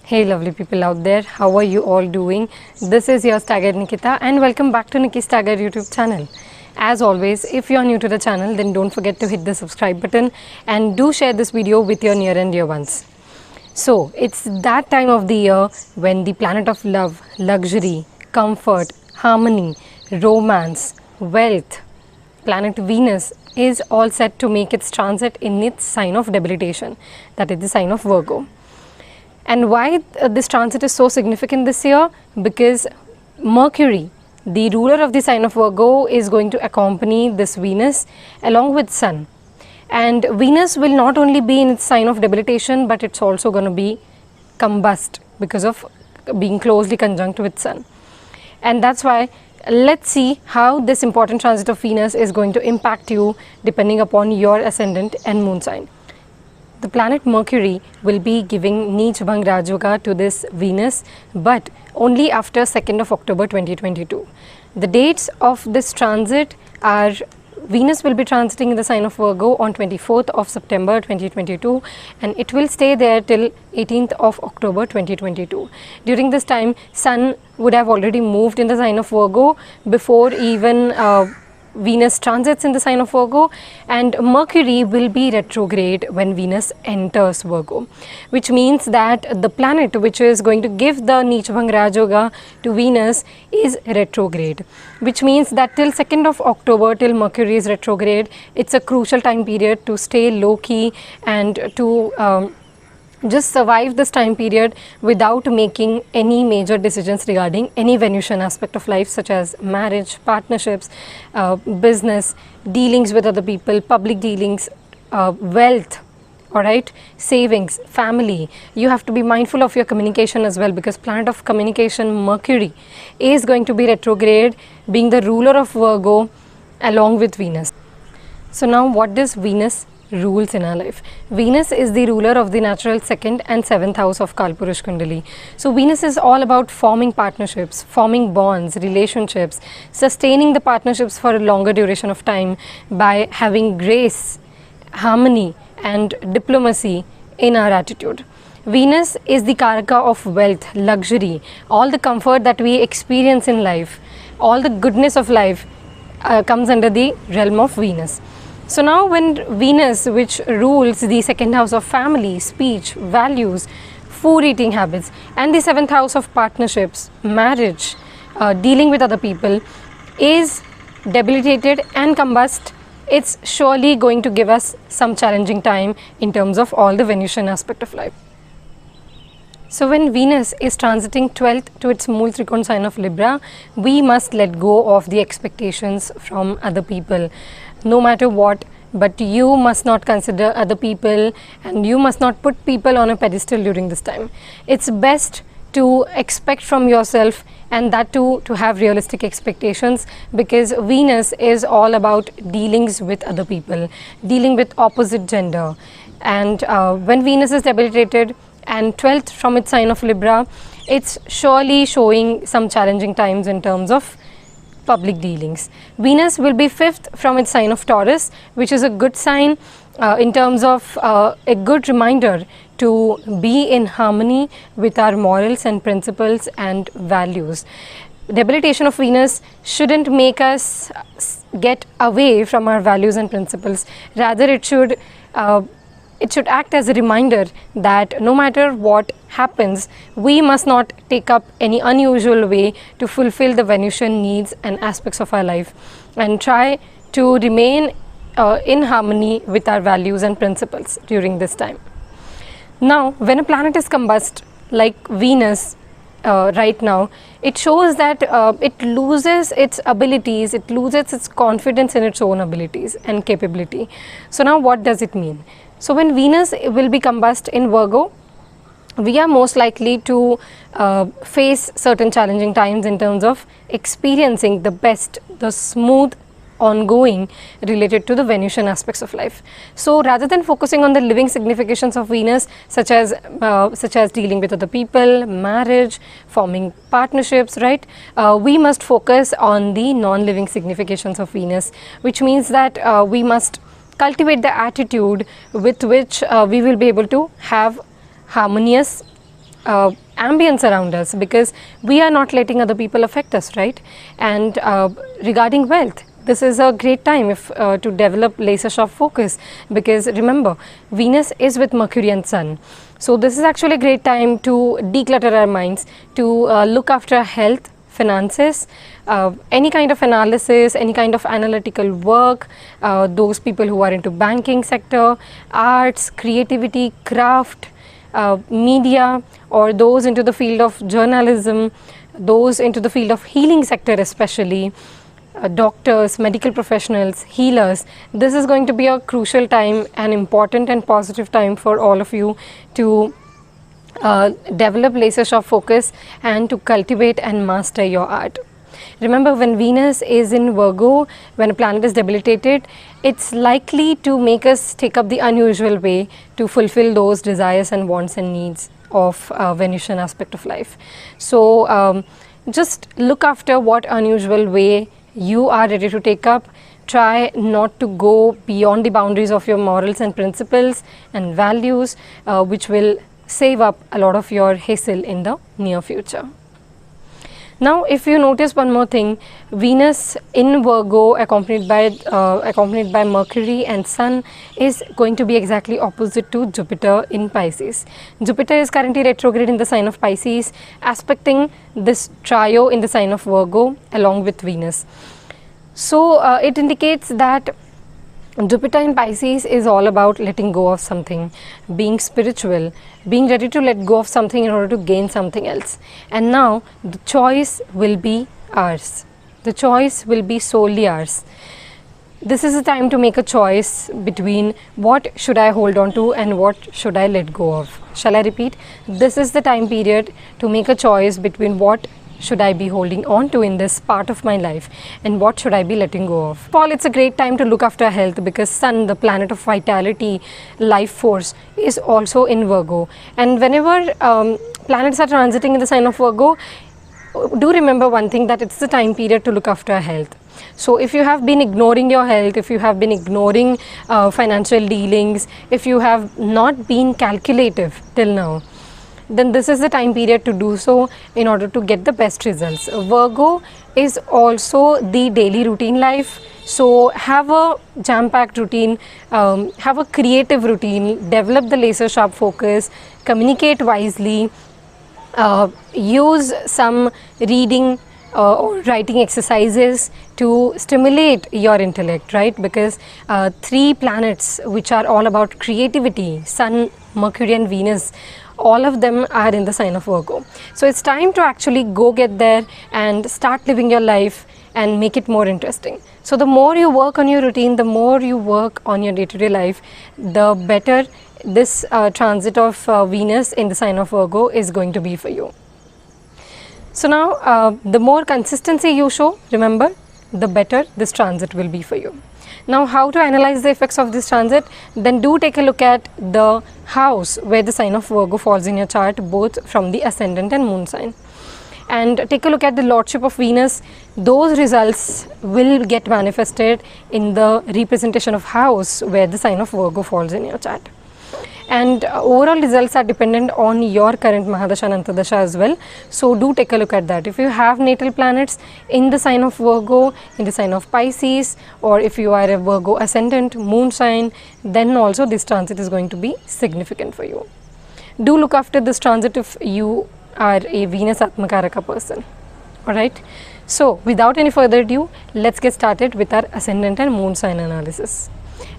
Hey lovely people out there, how are you all doing? This is your Staggered Nikita and welcome back to Nikki's Staggered YouTube channel. As always, if you are new to the channel, then don't forget to hit the subscribe button and do share this video with your near and dear ones. So, it's that time of the year when the planet of love, luxury, comfort, harmony, romance, wealth, planet Venus is all set to make its transit in its sign of debilitation, that is the sign of Virgo. And why this transit is so significant this year? Because Mercury, the ruler of the sign of Virgo, is going to accompany this Venus along with Sun. And Venus will not only be in its sign of debilitation, but it's also going to be combust because of being closely conjunct with Sun. And that's why let's see how this important transit of Venus is going to impact you depending upon your ascendant and moon sign. The planet Mercury will be giving Neech Bhang Rajyoga to this Venus, but only after 2nd of October 2022. The dates of this transit are Venus will be transiting in the sign of Virgo on 24th of September 2022 and it will stay there till 18th of October 2022. During this time, Sun would have already moved in the sign of Virgo before even Venus transits in the sign of Virgo, and Mercury will be retrograde when Venus enters Virgo, which means that the planet which is going to give the Neech Bhang Rajyoga to Venus is retrograde, which means that till 2nd of October, till Mercury is retrograde, it's a crucial time period to stay low key and to just survive this time period without making any major decisions regarding any Venusian aspect of life, such as marriage, partnerships, business, dealings with other people, public dealings, wealth, alright, savings, family. You have to be mindful of your communication as well, because planet of communication Mercury is going to be retrograde, being the ruler of Virgo along with Venus. So now what does Venus rules in our life? Venus is the ruler of the natural 2nd and 7th house of Kalpurush Kundali. So Venus is all about forming partnerships, forming bonds, relationships, sustaining the partnerships for a longer duration of time by having grace, harmony and diplomacy in our attitude. Venus is the karaka of wealth, luxury, all the comfort that we experience in life, all the goodness of life comes under the realm of Venus. So now when Venus, which rules the 2nd house of family, speech, values, food eating habits, and the 7th house of partnerships, marriage, dealing with other people, is debilitated and combust, it's surely going to give us some challenging time in terms of all the Venusian aspect of life. So when Venus is transiting 12th to its Mool Trikon sign of Libra, we must let go of the expectations from other people, no matter what, but you must not consider other people and you must not put people on a pedestal during this time. It's best to expect from yourself, and that too to have realistic expectations, because Venus is all about dealings with other people, dealing with opposite gender, and when Venus is debilitated and 12th from its sign of Libra, it's surely showing some challenging times in terms of public dealings. Venus will be 5th from its sign of Taurus, which is a good sign in terms of a good reminder to be in harmony with our morals and principles and values. Debilitation of Venus shouldn't make us get away from our values and principles. Rather, it should act as a reminder that no matter what happens, we must not take up any unusual way to fulfill the Venusian needs and aspects of our life, and try to remain in harmony with our values and principles during this time. Now, when a planet is combust like Venus right now, it shows that it loses its abilities, it loses its confidence in its own abilities and capability. So now what does it mean? So when Venus will be combust in Virgo, we are most likely to face certain challenging times in terms of experiencing the best, the smooth ongoing related to the Venusian aspects of life. So rather than focusing on the living significations of Venus, such as dealing with other people, marriage, forming partnerships, right, we must focus on the non-living significations of Venus, which means that we must cultivate the attitude with which we will be able to have harmonious ambience around us, because we are not letting other people affect us, right? And regarding wealth, this is a great time if to develop laser sharp focus, because remember, Venus is with Mercury and Sun. So this is actually a great time to declutter our minds, to look after our health, finances, any kind of analysis, any kind of analytical work, those people who are into banking sector, arts, creativity, craft, media, or those into the field of journalism, those into the field of healing sector especially, doctors, medical professionals, healers. This is going to be a crucial time, an important and positive time for all of you to develop laser sharp focus and to cultivate and master your art. Remember, when Venus is in Virgo, when a planet is debilitated, it's likely to make us take up the unusual way to fulfill those desires and wants and needs of Venusian aspect of life. So just look after what unusual way you are ready to take up. Try not to go beyond the boundaries of your morals and principles and values, which will save up a lot of your hassle in the near future. Now, if you notice one more thing, Venus in Virgo accompanied by Mercury and Sun is going to be exactly opposite to Jupiter in Pisces. Jupiter is currently retrograde in the sign of Pisces, aspecting this trio in the sign of Virgo along with Venus. So it indicates that Jupiter in Pisces is all about letting go of something, being spiritual, being ready to let go of something in order to gain something else. And now the choice will be ours. The choice will be solely ours. This is a time to make a choice between what should I hold on to and what should I let go of. Shall I repeat? This is the time period to make a choice between what should I be holding on to in this part of my life and what should I be letting go of. Paul, it's a great time to look after health, because Sun, the planet of vitality, life force, is also in Virgo. And whenever planets are transiting in the sign of Virgo, do remember one thing, that it's the time period to look after health. So if you have been ignoring your health, if you have been ignoring financial dealings, if you have not been calculative till now, then this is the time period to do so in order to get the best results. Virgo is also the daily routine life. So have a jam-packed routine, have a creative routine, develop the laser sharp focus, communicate wisely, use some reading or writing exercises to stimulate your intellect, right? Because three planets which are all about creativity, Sun, Mercury and Venus, all of them are in the sign of Virgo. So it's time to actually go get there and start living your life and make it more interesting. So the more you work on your routine, the more you work on your day-to-day life, the better this transit of Venus in the sign of Virgo is going to be for you. So now the more consistency you show, remember, the better this transit will be for you. Now, how to analyze the effects of this transit? Then do take a look at the house where the sign of Virgo falls in your chart, both from the ascendant and moon sign. And take a look at the lordship of Venus. Those results will get manifested in the representation of house where the sign of Virgo falls in your chart. And overall results are dependent on your current Mahadasha and Antardasha as well. So do take a look at that. If you have natal planets in the sign of Virgo, in the sign of Pisces, or if you are a Virgo ascendant, moon sign, then also this transit is going to be significant for you. Do look after this transit if you are a Venus Atmakaraka person. Alright. So without any further ado, let's get started with our ascendant and moon sign analysis.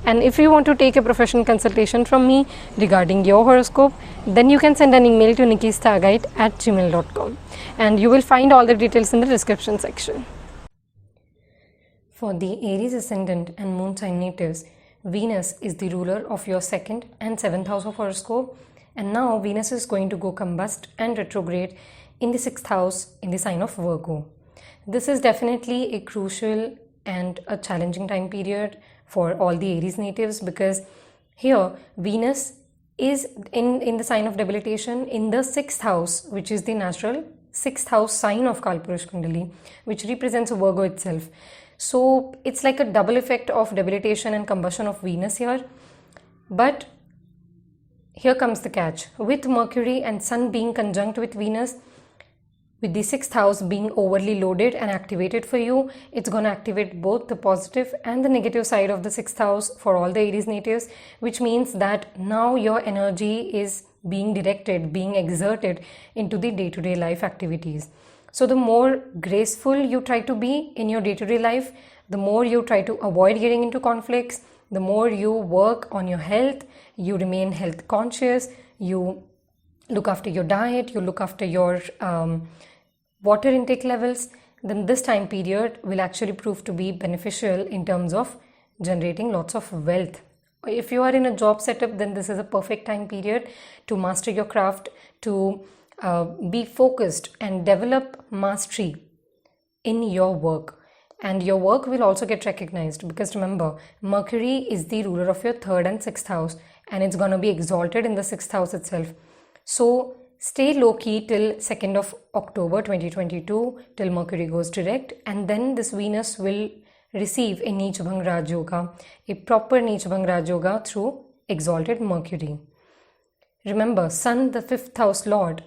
And if you want to take a professional consultation from me regarding your horoscope, then you can send an email to nikistargite@gmail.com, and you will find all the details in the description section. For the Aries ascendant and moon sign natives, Venus is the ruler of your 2nd and 7th house of horoscope, and now Venus is going to go combust and retrograde in the 6th house in the sign of Virgo. This is definitely a crucial and a challenging time period for all the Aries natives, because here Venus is in the sign of debilitation in the 6th house, which is the natural 6th house sign of Kalpurush Kundali, which represents Virgo itself. So it's like a double effect of debilitation and combustion of Venus here. But here comes the catch. With Mercury and Sun being conjunct with Venus, with the 6th house being overly loaded and activated for you, it's going to activate both the positive and the negative side of the 6th house for all the Aries natives, which means that now your energy is being directed, being exerted into the day-to-day life activities. So the more graceful you try to be in your day-to-day life, the more you try to avoid getting into conflicts, the more you work on your health, you remain health conscious, you look after your diet, you look after your water intake levels, then this time period will actually prove to be beneficial in terms of generating lots of wealth. If you are in a job setup, then this is a perfect time period to master your craft, to be focused and develop mastery in your work. And your work will also get recognized, because remember, Mercury is the ruler of your 3rd and 6th house, and it's going to be exalted in the 6th house itself. So stay low-key till 2nd of October 2022, till Mercury goes direct, and then this Venus will receive a Neech Bhang Rajyoga, a proper Neech Bhang Rajyoga through exalted Mercury. Remember, Sun, the 5th house lord,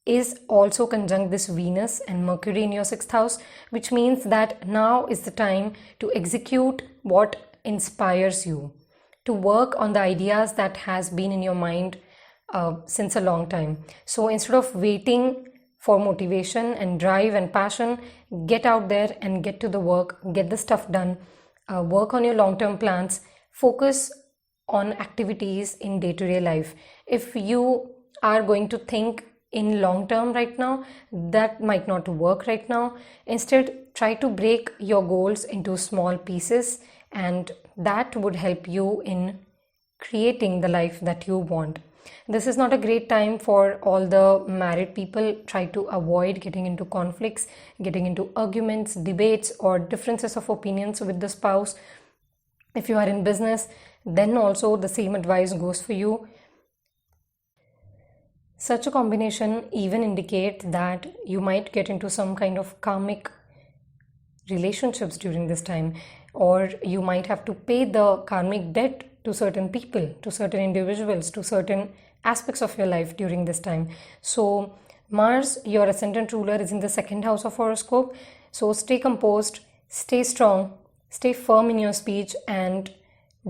is also conjunct this Venus and Mercury in your 6th house, which means that now is the time to execute what inspires you, to work on the ideas that has been in your mind since a long time. So instead of waiting for motivation and drive and passion, get out there and get to the work, get the stuff done, work on your long-term plans, focus on activities in day-to-day life. If you are going to think in long term right now, that might not work right now. Instead, try to break your goals into small pieces, and that would help you in creating the life that you want. This is not a great time for all the married people. Try to avoid getting into conflicts, getting into arguments, debates, or differences of opinions with the spouse. If you are in business, then also the same advice goes for you. Such a combination even indicates that you might get into some kind of karmic relationships during this time, or you might have to pay the karmic debt to certain people, to certain individuals, to certain aspects of your life during this time. So Mars, your ascendant ruler, is in the 2nd house of horoscope. So stay composed, stay strong, stay firm in your speech, and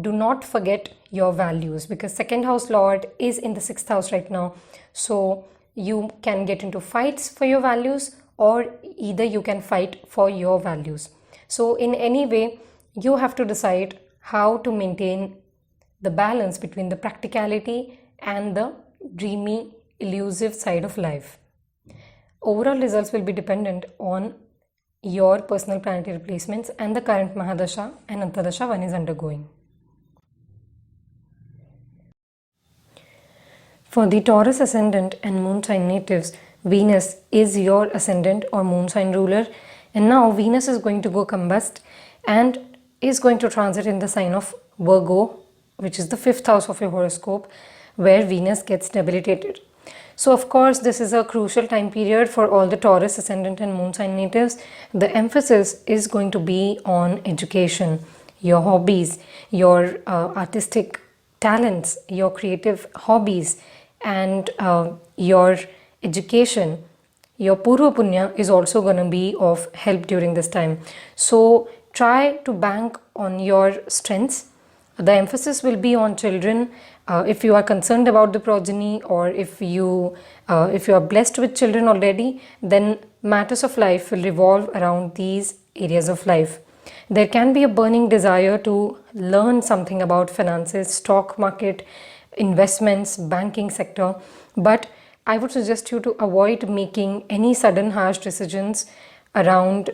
do not forget your values, because 2nd house lord is in the 6th house right now. So you can get into fights for your values, or either you can fight for your values. So in any way, you have to decide how to maintain the balance between the practicality and the dreamy, elusive side of life. Overall results will be dependent on your personal planetary placements and the current Mahadasha and Antardasha one is undergoing. For the Taurus ascendant and moon sign natives, Venus is your ascendant or moon sign ruler, and now Venus is going to go combust and is going to transit in the sign of Virgo, which is the 5th house of your horoscope, where Venus gets debilitated. So of course, this is a crucial time period for all the Taurus ascendant and moon sign natives. The emphasis is going to be on education, your hobbies, your artistic talents, your creative hobbies, and your education. Your Purva Punya is also going to be of help during this time. So try to bank on your strengths. The emphasis will be on children. If you are concerned about the progeny, or if you are blessed with children already, then matters of life will revolve around these areas of life. There can be a burning desire to learn something about finances, stock market, investments, banking sector, but I would suggest you to avoid making any sudden harsh decisions around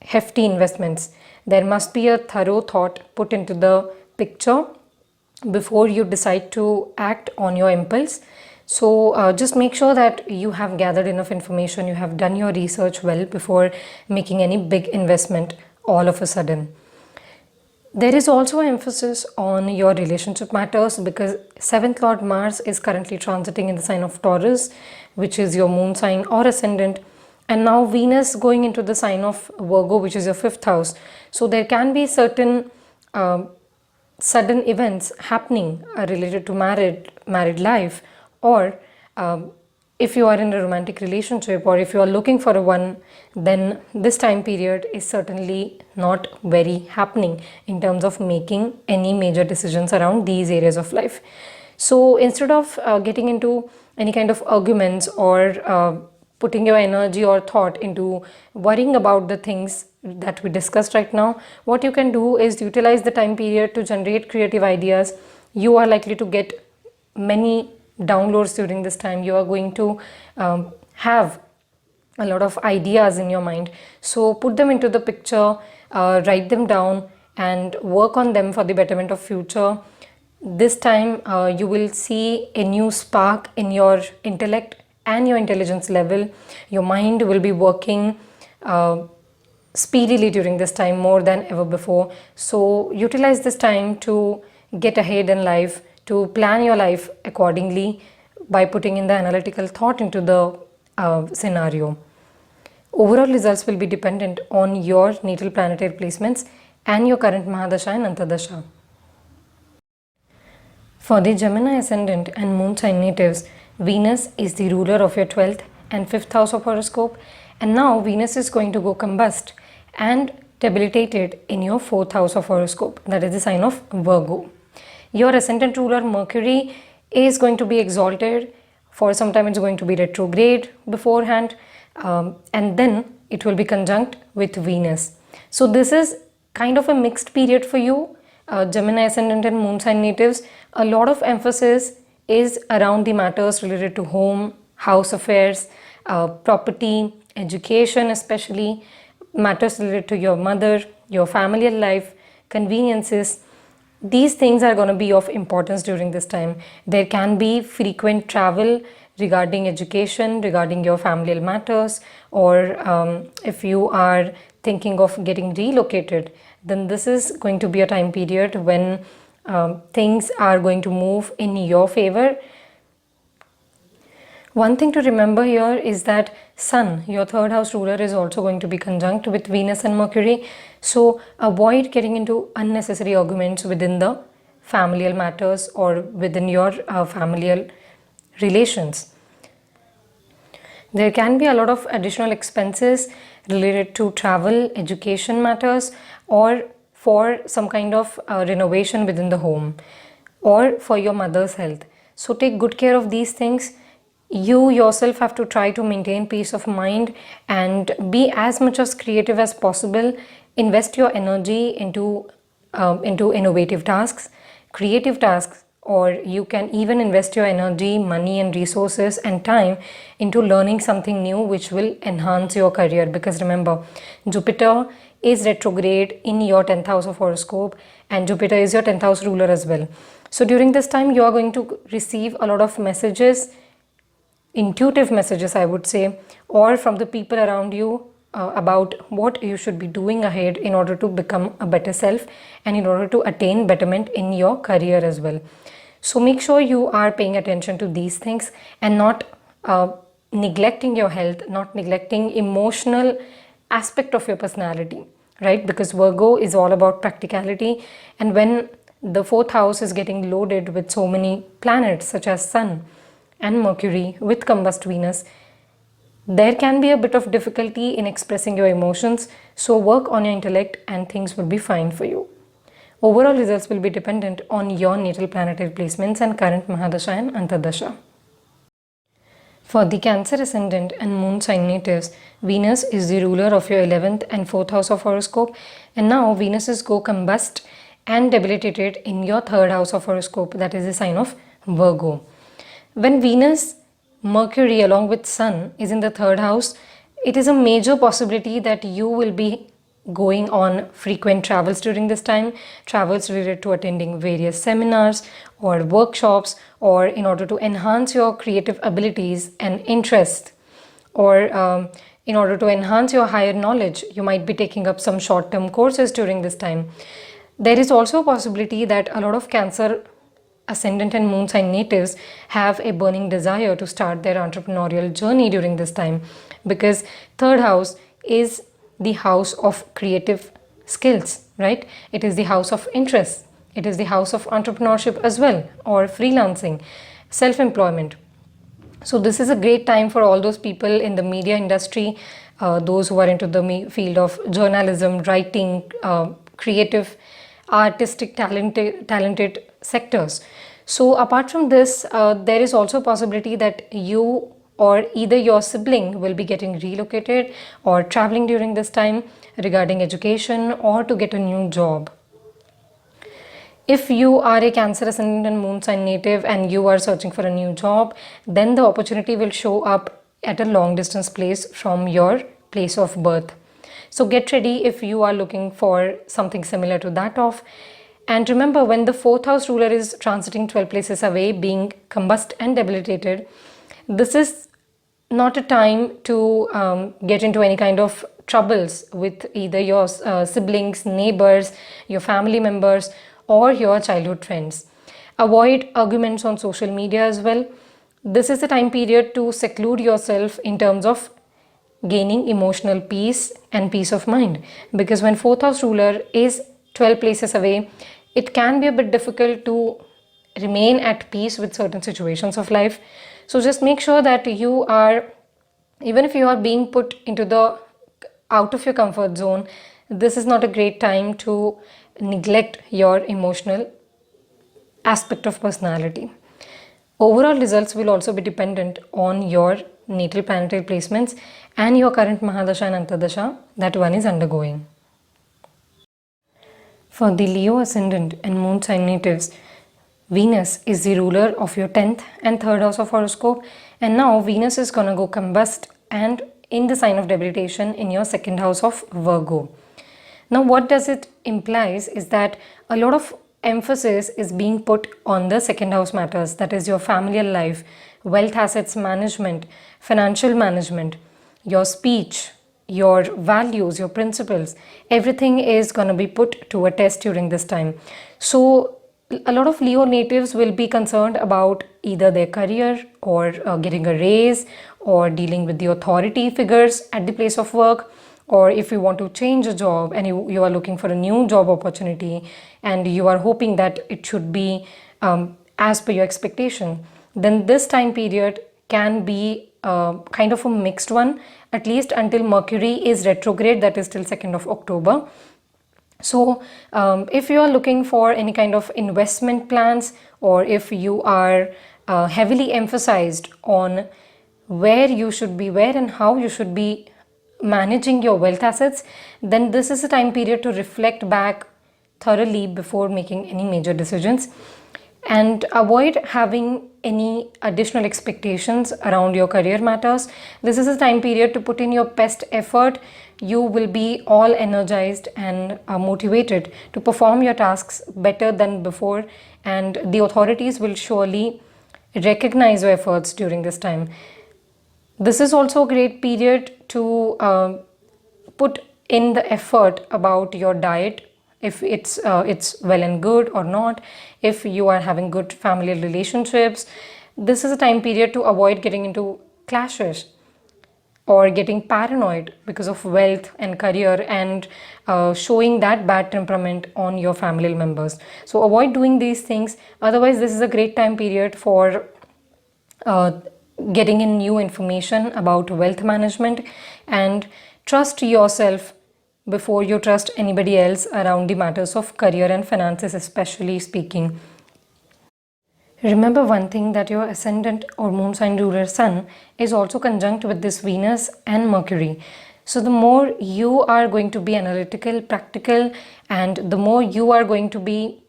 hefty investments. There must be a thorough thought put into the picture before you decide to act on your impulse. So just make sure that you have gathered enough information, you have done your research well before making any big investment all of a sudden. There is also emphasis on your relationship matters, because 7th Lord Mars is currently transiting in the sign of Taurus, which is your moon sign or ascendant, and now Venus going into the sign of Virgo, which is your 5th house. So there can be certain sudden events happening related to married life, or if you are in a romantic relationship, or if you are looking for a one, then this time period is certainly not very happening in terms of making any major decisions around these areas of life. So instead of getting into any kind of arguments, or putting your energy or thought into worrying about the things that we discussed right now, what you can do is utilize the time period to generate creative ideas. You are likely to get many downloads during this time. You are going to have a lot of ideas in your mind, so put them into the picture, write them down and work on them for the betterment of future. This time you will see a new spark in your intellect and your intelligence level. Your mind will be working speedily during this time, more than ever before. So utilize this time to get ahead in life, to plan your life accordingly by putting in the analytical thought into the scenario. Overall results will be dependent on your natal planetary placements and your current Mahadasha and Antardasha. For the Gemini ascendant and moon sign natives, Venus is the ruler of your 12th and 5th house of horoscope, and now Venus is going to go combust and debilitated in your 4th house of horoscope, that is the sign of Virgo. Your ascendant ruler Mercury is going to be exalted. For some time it's going to be retrograde beforehand, and then it will be conjunct with Venus. So this is kind of a mixed period for you, Gemini ascendant and moon sign natives. A lot of emphasis is around the matters related to home, house affairs, property, education, especially matters related to your mother, your family life, conveniences. These things are going to be of importance during this time. There can be frequent travel regarding education, regarding your familial matters, or if you are thinking of getting relocated, then this is going to be a time period when things are going to move in your favor. One thing to remember here is that Sun, your 3rd house ruler, is also going to be conjunct with Venus and Mercury. So avoid getting into unnecessary arguments within the familial matters or within your familial relations. There can be a lot of additional expenses related to travel, education matters, or for some kind of renovation within the home, or for your mother's health. So take good care of these things. You yourself have to try to maintain peace of mind and be as much as creative as possible. Invest your energy into innovative tasks, creative tasks, or you can even invest your energy, money and resources and time into learning something new which will enhance your career. Because remember, Jupiter is retrograde in your 10th house of horoscope, and Jupiter is your 10th house ruler as well. So during this time you are going to receive a lot of messages, intuitive messages I would say, or from the people around you about what you should be doing ahead in order to become a better self and in order to attain betterment in your career as well. So make sure you are paying attention to these things and not neglecting your health, not neglecting emotional aspect of your personality, right? Because Virgo is all about practicality, and when the 4th house is getting loaded with so many planets such as Sun and Mercury with combust Venus, there can be a bit of difficulty in expressing your emotions. So work on your intellect and things will be fine for you. Overall results will be dependent on your natal planetary placements and current Mahadasha and Antardasha. For the Cancer ascendant and moon sign natives, Venus is the ruler of your 11th and 4th house of horoscope, and now Venus is go combust and debilitated in your 3rd house of horoscope, that is the sign of Virgo. When Venus, Mercury along with Sun is in the 3rd house, it is a major possibility that you will be going on frequent travels during this time, travels related to attending various seminars or workshops, or in order to enhance your creative abilities and interests, or in order to enhance your higher knowledge, you might be taking up some short-term courses during this time. There is also a possibility that a lot of Cancer ascendant and moon sign natives have a burning desire to start their entrepreneurial journey during this time, because 3rd house is the house of creative skills, right? It is the house of interest. It is the house of entrepreneurship as well, or freelancing. self-employment. So this is a great time for all those people in the media industry, those who are into the field of journalism, writing, creative, artistic, talented sectors. So apart from this, there is also a possibility that you or either your sibling will be getting relocated or traveling during this time regarding education or to get a new job. If you are a Cancer Ascendant and Moon sign native and you are searching for a new job, then the opportunity will show up at a long distance place from your place of birth. So get ready if you are looking for something similar to that of. And remember, when the 4th house ruler is transiting 12 places away, being combust and debilitated, this is not a time to get into any kind of troubles with either your siblings, neighbors, your family members, or your childhood friends. Avoid arguments on social media as well. This is the time period to seclude yourself in terms of gaining emotional peace and peace of mind, because when 4th house ruler is 12 places away, it can be a bit difficult to remain at peace with certain situations of life. So just make sure that you are, even if you are being put into the out of your comfort zone, this is not a great time to neglect your emotional aspect of personality. Overall results will also be dependent on your natal planetary placements and your current Mahadasha and Antardasha that one is undergoing. For the Leo Ascendant and Moon sign natives, Venus is the ruler of your 10th and 3rd house of horoscope, and now Venus is gonna go combust and in the sign of debilitation in your 2nd house of Virgo. Now what does it implies is that a lot of emphasis is being put on the 2nd house matters, that is your familial life, wealth assets management, financial management, your speech, your values, your principles. Everything is going to be put to a test during this time. So a lot of Leo natives will be concerned about either their career or getting a raise or dealing with the authority figures at the place of work, or if you want to change a job and you are looking for a new job opportunity and you are hoping that it should be as per your expectation, then this time period can be kind of a mixed one, at least until Mercury is retrograde, that is till 2nd of October. So if you are looking for any kind of investment plans, or if you are heavily emphasized on where you should be, where and how you should be managing your wealth assets, then this is a time period to reflect back thoroughly before making any major decisions, and avoid having any additional expectations around your career matters. This is a time period to put in your best effort. You will be all energized and motivated to perform your tasks better than before, and the authorities will surely recognize your efforts during this time. This is also a great period to put in the effort about your diet, if it's well and good or not, if you are having good family relationships. This is a time period to avoid getting into clashes or getting paranoid because of wealth and career and showing that bad temperament on your family members. So avoid doing these things. Otherwise, this is a great time period for getting in new information about wealth management, and trust yourself before you trust anybody else around the matters of career and finances, especially speaking. Remember one thing, that your ascendant or moon sign ruler sun is also conjunct with this Venus and Mercury. So the more you are going to be analytical, practical, and the more you are going to be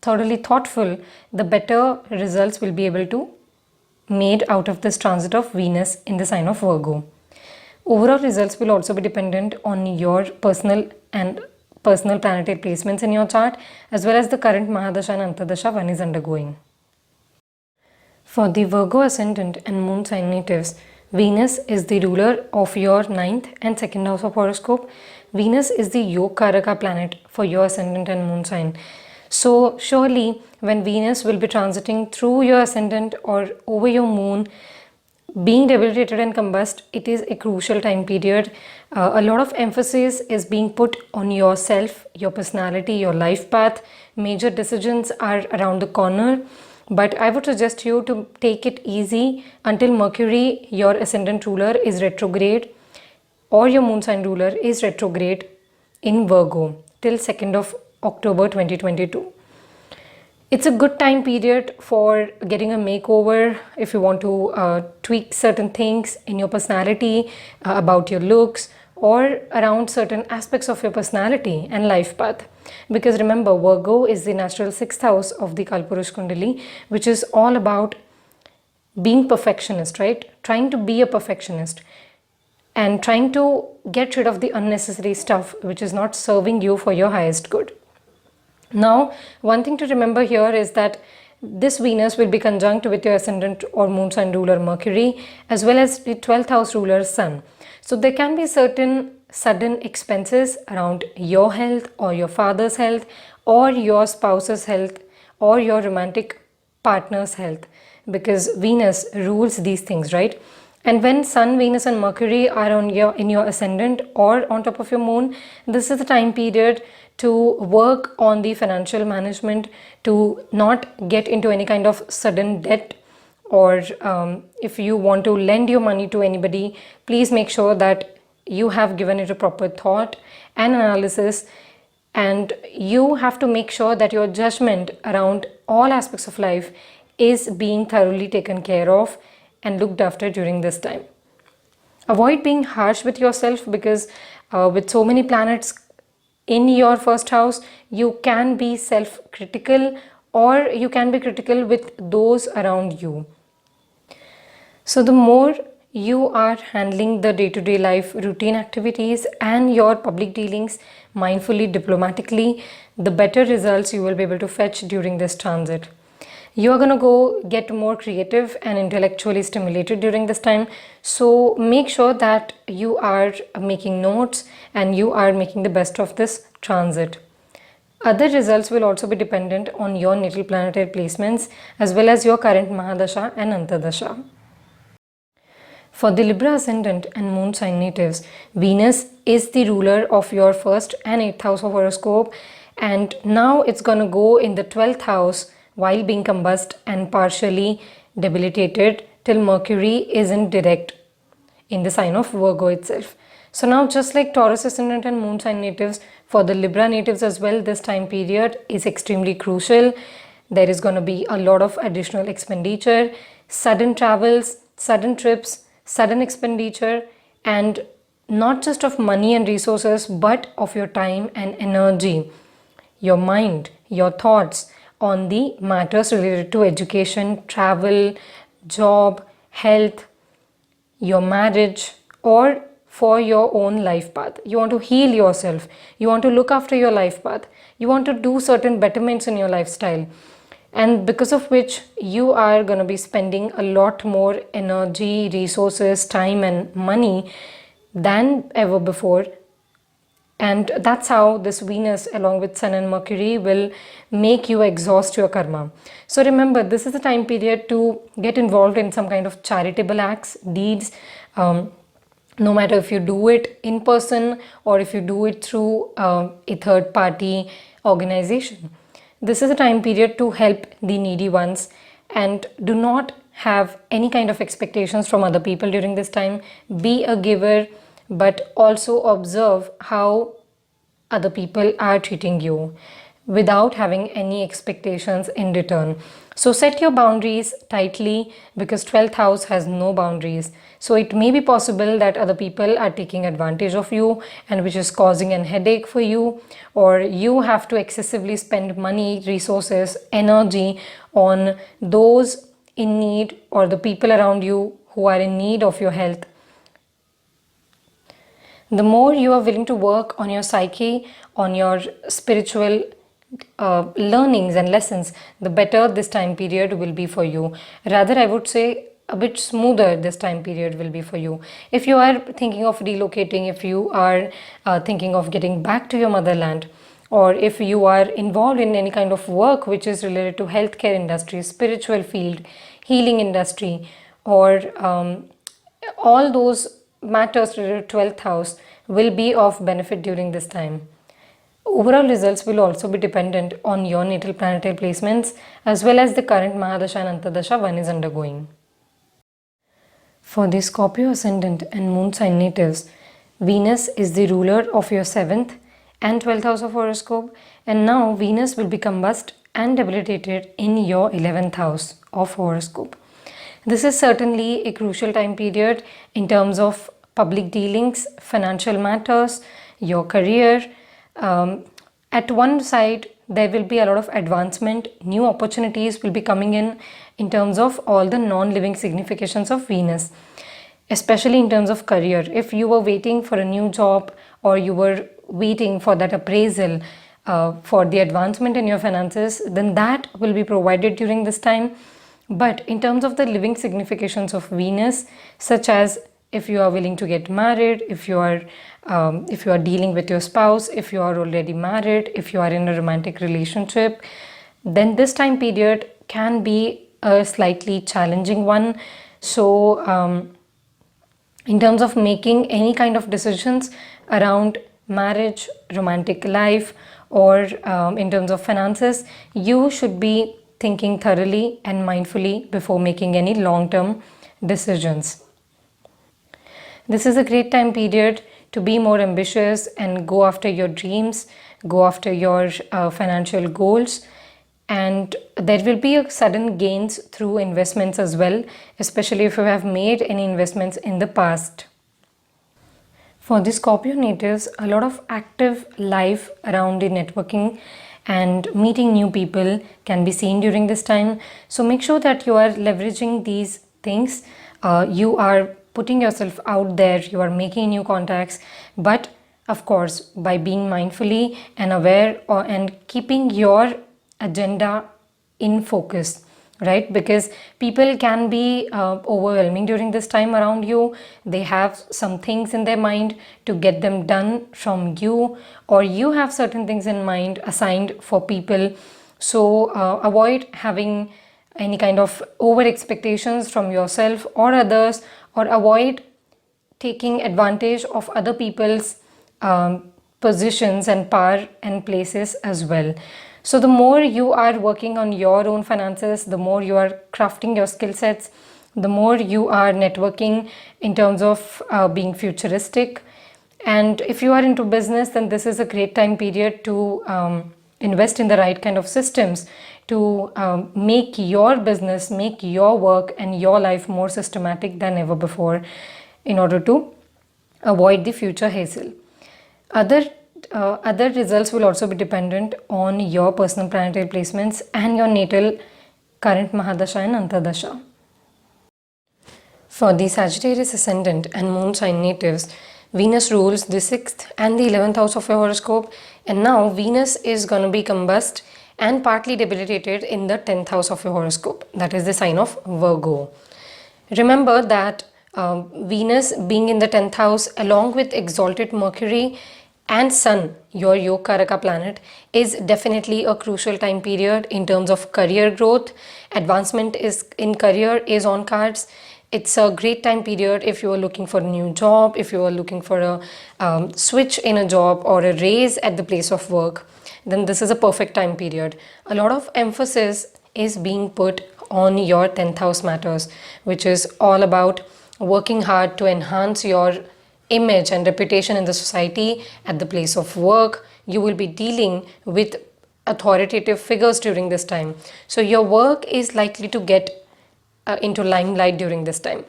thoroughly thoughtful, the better results will be able to made out of this transit of Venus in the sign of Virgo. Overall results will also be dependent on your personal planetary placements in your chart, as well as the current Mahadasha and Antardasha one is undergoing. For the Virgo ascendant and moon sign natives, Venus is the ruler of your 9th and 2nd house of horoscope. Venus is the Yoga planet for your ascendant and moon sign. So surely when Venus will be transiting through your ascendant or over your moon, being debilitated and combust, it is a crucial time period. A lot of emphasis is being put on yourself, your personality, your life path. Major decisions are around the corner. But I would suggest you to take it easy until Mercury, your ascendant ruler, is retrograde, or your moon sign ruler is retrograde in Virgo till 2nd of October 2022. It's a good time period for getting a makeover if you want to tweak certain things in your personality, about your looks, or around certain aspects of your personality and life path. Because remember, Virgo is the natural 6th house of the Kalpurush Kundali, which is all about being perfectionist, right? Trying to be a perfectionist and trying to get rid of the unnecessary stuff which is not serving you for your highest good. Now, one thing to remember here is that this Venus will be conjunct with your ascendant or moon sign ruler Mercury, as well as the 12th house ruler Sun. So there can be certain sudden expenses around your health or your father's health or your spouse's health or your romantic partner's health, because Venus rules these things, right? And when Sun, Venus and Mercury are in your ascendant or on top of your moon, this is the time period to work on the financial management, to not get into any kind of sudden debt, or if you want to lend your money to anybody, please make sure that you have given it a proper thought and analysis, and you have to make sure that your judgment around all aspects of life is being thoroughly taken care of and looked after during this time. Avoid being harsh with yourself, because with so many planets in your first house, you can be self-critical or you can be critical with those around you. So the more you are handling the day-to-day life routine activities and your public dealings mindfully, diplomatically, the better results you will be able to fetch during this transit. You are going to go get more creative and intellectually stimulated during this time. So make sure that you are making notes and you are making the best of this transit. Other results will also be dependent on your natal planetary placements as well as your current Mahadasha and Antardasha. For the Libra ascendant and moon sign natives, Venus is the ruler of your 1st and 8th house of horoscope, and now it's going to go in the 12th house while being combust and partially debilitated till Mercury is in direct in the sign of Virgo itself. So now, just like Taurus ascendant and moon sign natives, for the Libra natives as well, this time period is extremely crucial. There is going to be a lot of additional expenditure, sudden travels, sudden trips, sudden expenditure, and not just of money and resources, but of your time and energy, your mind, your thoughts on the matters related to education, travel, job, health, your marriage, or for your own life path. You want to heal yourself. You want to look after your life path. You want to do certain betterments in your lifestyle. And because of which you are going to be spending a lot more energy, resources, time and money than ever before. And that's how this Venus along with Sun and Mercury will make you exhaust your karma. So remember, this is the time period to get involved in some kind of charitable acts, deeds, no matter if you do it in person or if you do it through a third party organization. This is a time period to help the needy ones, and do not have any kind of expectations from other people during this time. Be a giver, but also observe how other people are treating you without having any expectations in return. So set your boundaries tightly, because 12th house has no boundaries. So it may be possible that other people are taking advantage of you, and which is causing an headache for you, or you have to excessively spend money, resources, energy on those in need or the people around you who are in need of your health. The more you are willing to work on your psyche, on your spiritual learnings and lessons, the better this time period will be for you. Rather, I would say a bit smoother this time period will be for you. If you are thinking of relocating, if you are thinking of getting back to your motherland, or if you are involved in any kind of work which is related to healthcare industry, spiritual field, healing industry, or all those matters related to 12th house will be of benefit during this time. Overall results will also be dependent on your natal planetary placements as well as the current Mahadasha and Antardasha one is undergoing. For the Scorpio ascendant and moon sign natives, Venus is the ruler of your 7th and 12th house of horoscope, and now Venus will be combust and debilitated in your 11th house of horoscope. This is certainly a crucial time period in terms of public dealings, financial matters, your career. At one side, there will be a lot of advancement, new opportunities will be coming in terms of all the non-living significations of Venus, especially in terms of career. If you were waiting for a new job or you were waiting for that appraisal for the advancement in your finances, then that will be provided during this time. But in terms of the living significations of Venus, such as if you are willing to get married, if you are dealing with your spouse, if you are already married, if you are in a romantic relationship, then this time period can be a slightly challenging one. So in terms of making any kind of decisions around marriage, romantic life, or in terms of finances, you should be thinking thoroughly and mindfully before making any long-term decisions. This is a great time period to be more ambitious and go after your dreams, go after your financial goals, and there will be a sudden gains through investments as well, especially if you have made any investments in the past. For the Scorpio natives, a lot of active life around the networking and meeting new people can be seen during this time. So make sure that you are leveraging these things. You are putting yourself out there, you are making new contacts, but of course by being mindfully and aware and keeping your agenda in focus, right? Because people can be overwhelming during this time around you. They have some things in their mind to get them done from you, or you have certain things in mind assigned for people. So avoid having any kind of over expectations from yourself or others, or avoid taking advantage of other people's positions and power and places as well. So the more you are working on your own finances, the more you are crafting your skill sets, the more you are networking in terms of being futuristic. And if you are into business, then this is a great time period to invest in the right kind of systems to make your business, make your work and your life more systematic than ever before in order to avoid the future hassle. Other results will also be dependent on your personal planetary placements and your natal current Mahadasha and Antardasha. For the Sagittarius ascendant and moon sign natives, Venus rules the 6th and the 11th house of your horoscope, and now Venus is going to be combust and partly debilitated in the 10th house of your horoscope, that is the sign of Virgo. Remember that Venus being in the 10th house along with exalted Mercury and Sun, your Yoga-Karaka planet, is definitely a crucial time period in terms of career growth. Advancement is in career is on cards. It's a great time period if you are looking for a new job, if you are looking for a switch in a job or a raise at the place of work, then this is a perfect time period. A lot of emphasis is being put on your 10th house matters, which is all about working hard to enhance your image and reputation in the society, at the place of work. You will be dealing with authoritative figures during this time. So your work is likely to get into limelight during this time.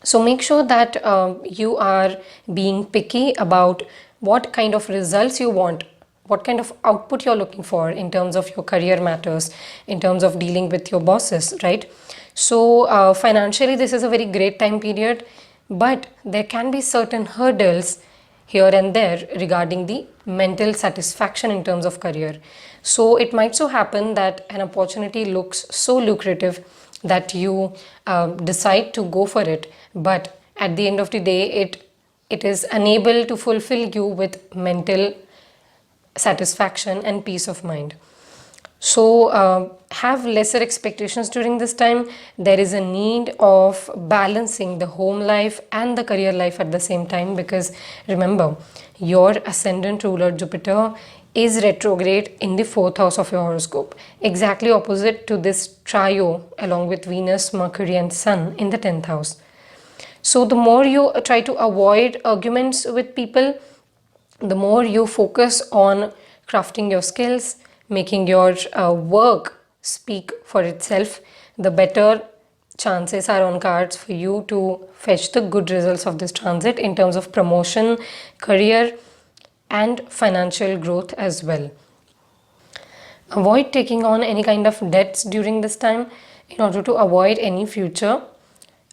So make sure that you are being picky about what kind of results you want, what kind of output you're looking for in terms of your career matters, in terms of dealing with your bosses, right? So financially, this is a very great time period, but there can be certain hurdles here and there regarding the mental satisfaction in terms of career. So it might so happen that an opportunity looks so lucrative that you decide to go for it, but at the end of the day it is unable to fulfill you with mental satisfaction and peace of mind. So have lesser expectations during this time. There is a need of balancing the home life and the career life at the same time, because remember, your ascendant ruler Jupiter is retrograde in the 4th house of your horoscope, exactly opposite to this trio along with Venus, Mercury and Sun in the 10th house. So the more you try to avoid arguments with people, the more you focus on crafting your skills, making your work speak for itself, the better chances are on cards for you to fetch the good results of this transit in terms of promotion, career and financial growth as well. Avoid taking on any kind of debts during this time in order to avoid any future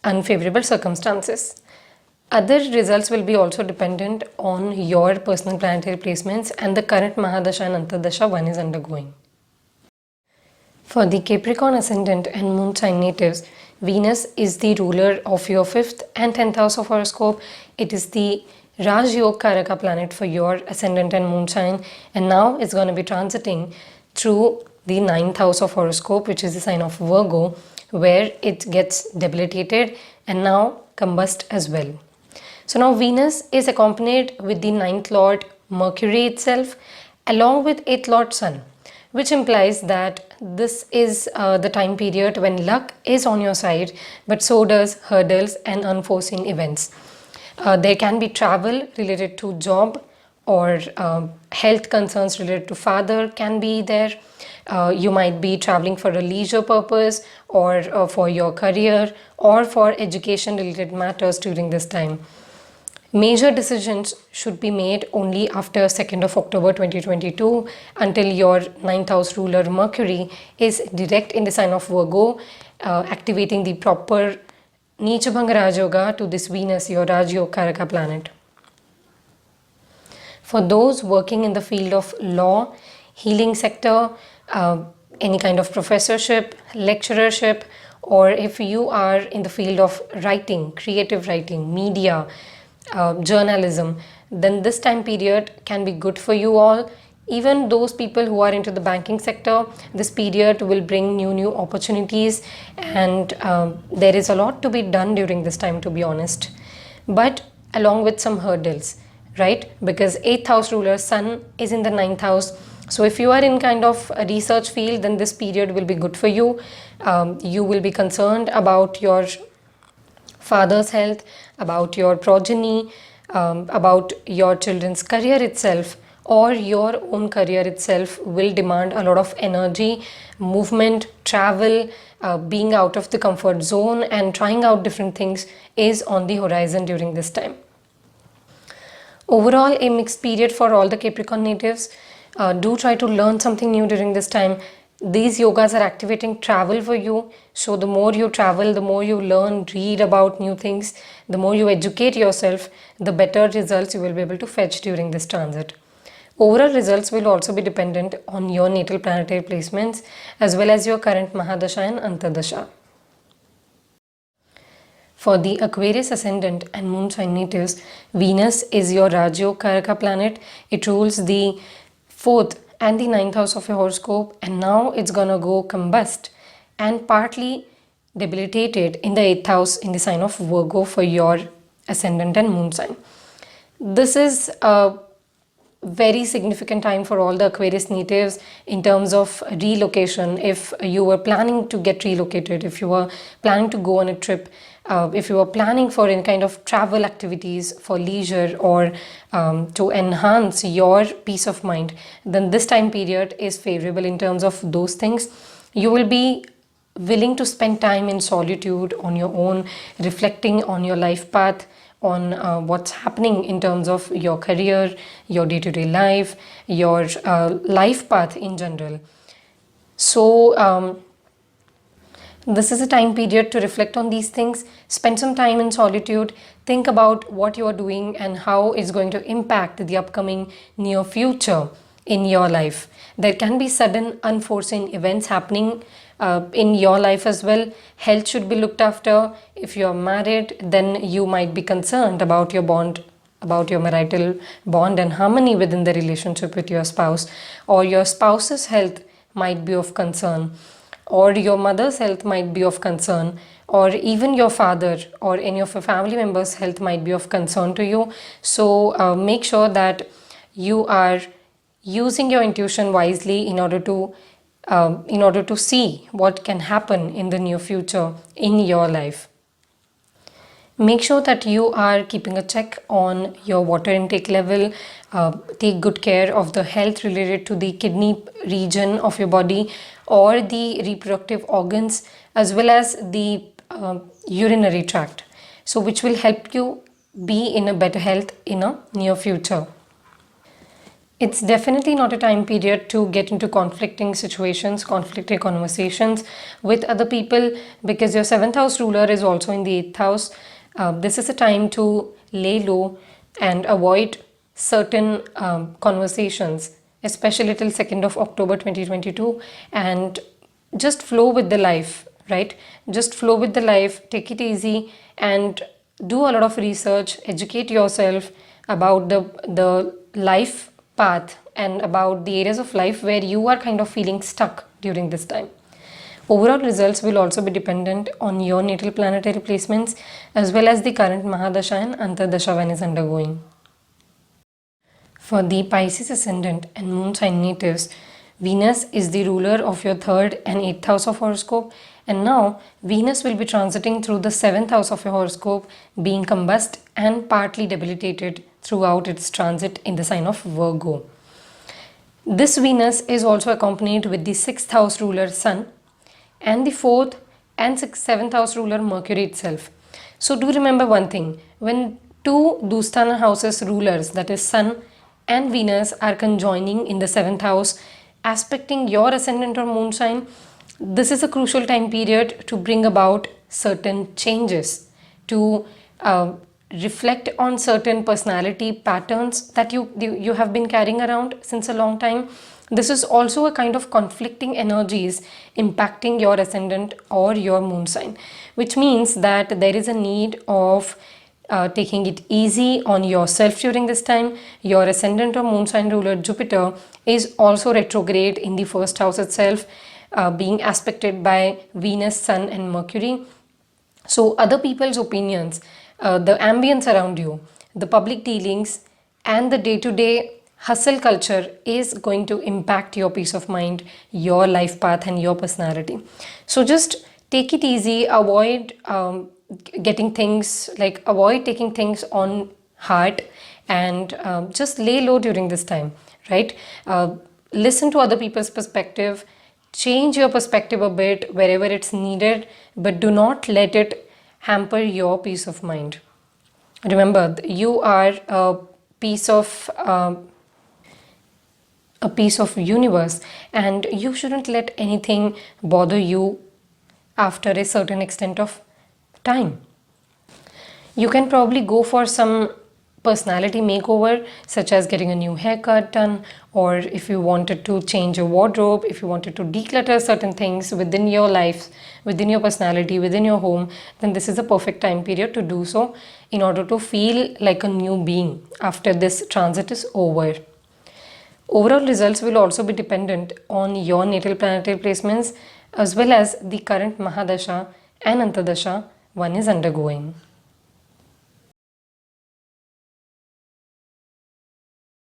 unfavorable circumstances. Other results will be also dependent on your personal planetary placements and the current Mahadasha and Antardasha one is undergoing. For the Capricorn ascendant and moon sign natives, Venus is the ruler of your 5th and 10th house of horoscope. It is the Rajyoga Karaka planet for your ascendant and moon sign, and now it's going to be transiting through the 9th house of horoscope, which is the sign of Virgo, where it gets debilitated and now combust as well. So now Venus is accompanied with the 9th lord Mercury itself along with 8th lord Sun, which implies that this is the time period when luck is on your side, but so does hurdles and unforeseen events. There can be travel related to job or health concerns related to father can be there. You might be traveling for a leisure purpose or for your career or for education related matters during this time. Major decisions should be made only after 2nd of October 2022 until your 9th house ruler Mercury is direct in the sign of Virgo, activating the proper Neech Bhang Rajyoga to this Venus, your Rajyoga Karaka planet. For those working in the field of law, healing sector, any kind of professorship, lecturership, or if you are in the field of writing, creative writing, media, journalism, then this time period can be good for you all. Even those people who are into the banking sector, this period will bring new opportunities, and there is a lot to be done during this time, to be honest, but along with some hurdles, right? Because 8th house ruler Sun is in the 9th house. So if you are in kind of a research field, then this period will be good for you. You will be concerned about your father's health, about your progeny, about your children's career itself, or your own career itself will demand a lot of energy, movement, travel, being out of the comfort zone and trying out different things is on the horizon during this time. Overall, a mixed period for all the Capricorn natives. Do try to learn something new during this time. These yogas are activating travel for you. So the more you travel, the more you learn, read about new things, the more you educate yourself, the better results you will be able to fetch during this transit. Overall results will also be dependent on your natal planetary placements as well as your current Mahadasha and Antardasha. For the Aquarius ascendant and moon sign natives, Venus is your Rajyoga Karaka planet. It rules the 4th and the 9th house of your horoscope, and now it's gonna go combust and partly debilitated in the 8th house in the sign of Virgo for your ascendant and moon sign. This is a very significant time for all the Aquarius natives in terms of relocation. If you were planning to get relocated, if you were planning to go on a trip, if you were planning for any kind of travel activities for leisure or to enhance your peace of mind, then this time period is favorable in terms of those things. You will be willing to spend time in solitude on your own, reflecting on your life path, on what's happening in terms of your career, your day-to-day life, your life path in general. So this is a time period to reflect on these things, spend some time in solitude, think about what you are doing and how it's going to impact the upcoming near future in your life. There can be sudden unforeseen events happening in your life as well. Health should be looked after. If you are married, then you might be concerned about your bond, about your marital bond and harmony within the relationship with your spouse, or your spouse's health might be of concern, or your mother's health might be of concern, or even your father or any of your family members' health might be of concern to you. So make sure that you are using your intuition wisely in order to see what can happen in the near future in your life. Make sure that you are keeping a check on your water intake level. Take good care of the health related to the kidney region of your body or the reproductive organs, as well as the urinary tract, so which will help you be in a better health in a near future. It's definitely not a time period to get into conflicting situations, conflicting conversations with other people, because your 7th house ruler is also in the 8th house. This is a time to lay low and avoid certain conversations, especially till 2nd of October 2022, and just flow with the life, right? Just flow with the life, take it easy, and do a lot of research, educate yourself about the life path and about the areas of life where you are kind of feeling stuck during this time. Overall results will also be dependent on your natal planetary placements as well as the current Mahadasha and Antardasha one is undergoing. For the Pisces ascendant and moon sign natives, Venus is the ruler of your 3rd and 8th house of horoscope, and now Venus will be transiting through the 7th house of your horoscope, being combust and partly debilitated throughout its transit in the sign of Virgo. This Venus is also accompanied with the 6th house ruler Sun and the 4th and 7th house ruler Mercury itself. So do remember one thing, when two Dusthana houses rulers, that is Sun and Venus, are conjoining in the 7th house, aspecting your ascendant or moon sign, this is a crucial time period to bring about certain changes, to reflect on certain personality patterns that you have been carrying around since a long time. This is also a kind of conflicting energies impacting your ascendant or your moon sign, which means that there is a need of taking it easy on yourself during this time. Your ascendant or moon sign ruler Jupiter is also retrograde in the 1st house itself, being aspected by Venus, Sun and Mercury. So other people's opinions, the ambience around you, the public dealings and the day-to-day hustle culture is going to impact your peace of mind, your life path and your personality. So just take it easy, avoid taking things on heart, and just lay low during this time, right? Listen to other people's perspective, change your perspective a bit wherever it's needed, but do not let it hamper your peace of mind. Remember, you are a piece of universe, and you shouldn't let anything bother you after a certain extent of time. You can probably go for some personality makeover, such as getting a new haircut done, or if you wanted to change your wardrobe, if you wanted to declutter certain things within your life, within your personality, within your home, then this is a perfect time period to do so in order to feel like a new being after this transit is over. Overall results will also be dependent on your natal planetary placements as well as the current Mahadasha and Antardasha one is undergoing.